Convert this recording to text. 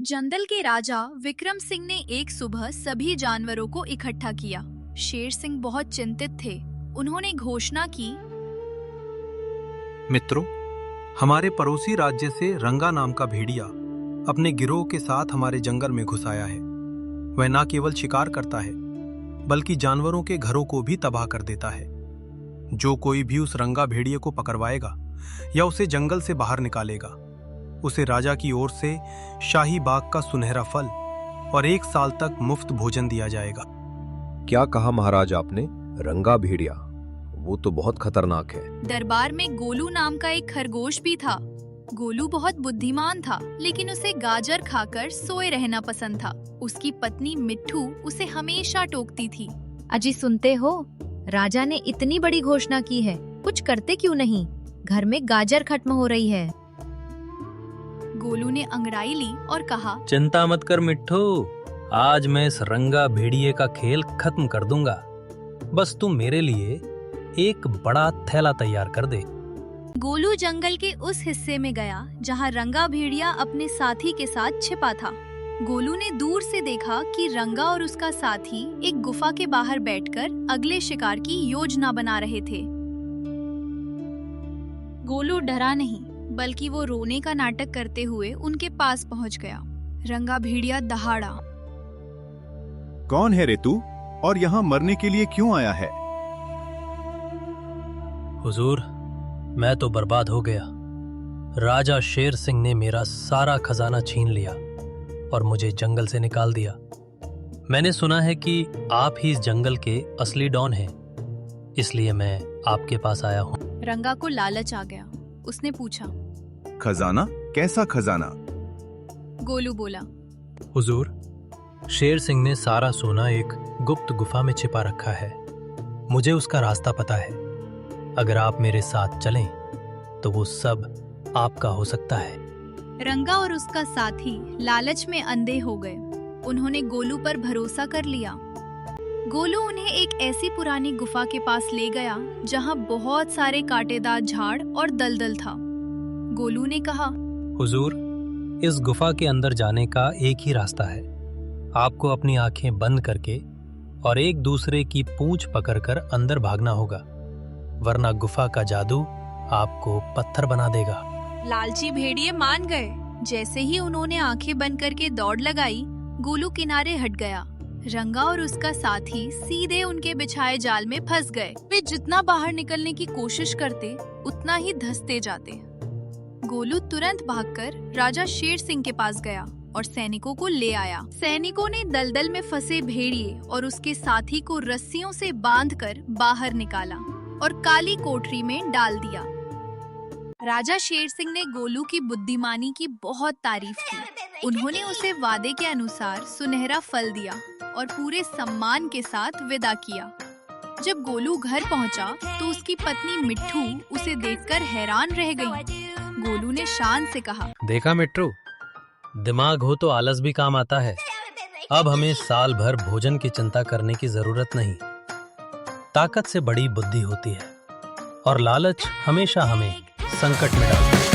जंगल के राजा विक्रम सिंह ने एक सुबह सभी जानवरों को इकट्ठा किया। शेर सिंह बहुत चिंतित थे। उन्होंने घोषणा की, मित्रों, हमारे पड़ोसी राज्य से रंगा नाम का भेड़िया अपने गिरोह के साथ हमारे जंगल में घुस आया है। वह न केवल शिकार करता है बल्कि जानवरों के घरों को भी तबाह कर देता है। जो कोई भी उस रंगा भेड़िए को पकड़वाएगा या उसे जंगल से बाहर निकालेगा, उसे राजा की ओर से शाही बाग का सुनहरा फल और 1 साल तक मुफ्त भोजन दिया जाएगा। क्या कहा महाराज आपने? रंगा भेड़िया? वो तो बहुत खतरनाक है। दरबार में गोलू नाम का एक खरगोश भी था। गोलू बहुत बुद्धिमान था, लेकिन उसे गाजर खाकर सोए रहना पसंद था। उसकी पत्नी मिट्ठू उसे हमेशा टोकती थी। अजी सुनते हो, राजा ने इतनी बड़ी घोषणा की है, कुछ करते क्यों नहीं? घर में गाजर खत्म हो रही है। गोलू ने अंगड़ाई ली और कहा, चिंता मत कर मिट्ठू, आज मैं इस रंगा भेड़िए का खेल खत्म कर दूंगा। बस तुम मेरे लिए एक बड़ा थैला तैयार कर दे। गोलू जंगल के उस हिस्से में गया जहां रंगा भेड़िया अपने साथी के साथ छिपा था। गोलू ने दूर से देखा कि रंगा और उसका साथी एक गुफा के बाहर बैठकर अगले शिकार की योजना बना रहे थे। गोलू डरा नहीं, बल्कि वो रोने का नाटक करते हुए उनके पास पहुंच गया। रंगा भेड़िया दहाड़ा, कौन है रे तू, और यहाँ मरने के लिए क्यों आया है? हुजूर, मैं तो बर्बाद हो गया। राजा शेर सिंह ने मेरा सारा खजाना छीन लिया और मुझे जंगल से निकाल दिया। मैंने सुना है कि आप ही इस जंगल के असली डॉन हैं, इसलिए मैं आपके पास आया हूँ। रंगा को लालच आ गया। उसने पूछा, खजाना? कैसा खजाना? गोलू बोला, हुजूर, शेर सिंह ने सारा सोना एक गुप्त गुफा में छिपा रखा है। मुझे उसका रास्ता पता है। अगर आप मेरे साथ चलें तो वो सब आपका हो सकता है। रंगा और उसका साथी लालच में अंधे हो गए। उन्होंने गोलू पर भरोसा कर लिया। गोलू उन्हें एक ऐसी पुरानी गुफा के पास ले गया जहां बहुत सारे कांटेदार झाड़ और दलदल था। गोलू ने कहा, हुजूर, इस गुफा के अंदर जाने का एक ही रास्ता है। आपको अपनी आंखें बंद करके और एक दूसरे की पूंछ पकड़कर अंदर भागना होगा, वरना गुफा का जादू आपको पत्थर बना देगा। लालची भेड़िए मान गए। जैसे ही उन्होंने आंखें बंद करके दौड़ लगाई, गोलू किनारे हट गया। रंगा और उसका साथी सीधे उनके बिछाए जाल में फंस गए। वे जितना बाहर निकलने की कोशिश करते, उतना ही धंसते जाते। गोलू तुरंत भागकर राजा शेर सिंह के पास गया और सैनिकों को ले आया। सैनिकों ने दलदल में फंसे भेड़िए और उसके साथी को रस्सियों से बांधकर बाहर निकाला और काली कोठरी में डाल दिया। राजा शेर सिंह ने गोलू की बुद्धिमानी की बहुत तारीफ की। उन्होंने उसे वादे के अनुसार सुनहरा फल दिया और पूरे सम्मान के साथ विदा किया। जब गोलू घर पहुंचा तो उसकी पत्नी मिट्ठू उसे देखकर हैरान रह गई। गोलू ने शान से कहा, देखा मिट्टू, दिमाग हो तो आलस भी काम आता है। अब हमें साल भर भोजन की चिंता करने की जरूरत नहीं। ताकत से बड़ी बुद्धि होती है और लालच हमेशा हमें संकट में डालता है।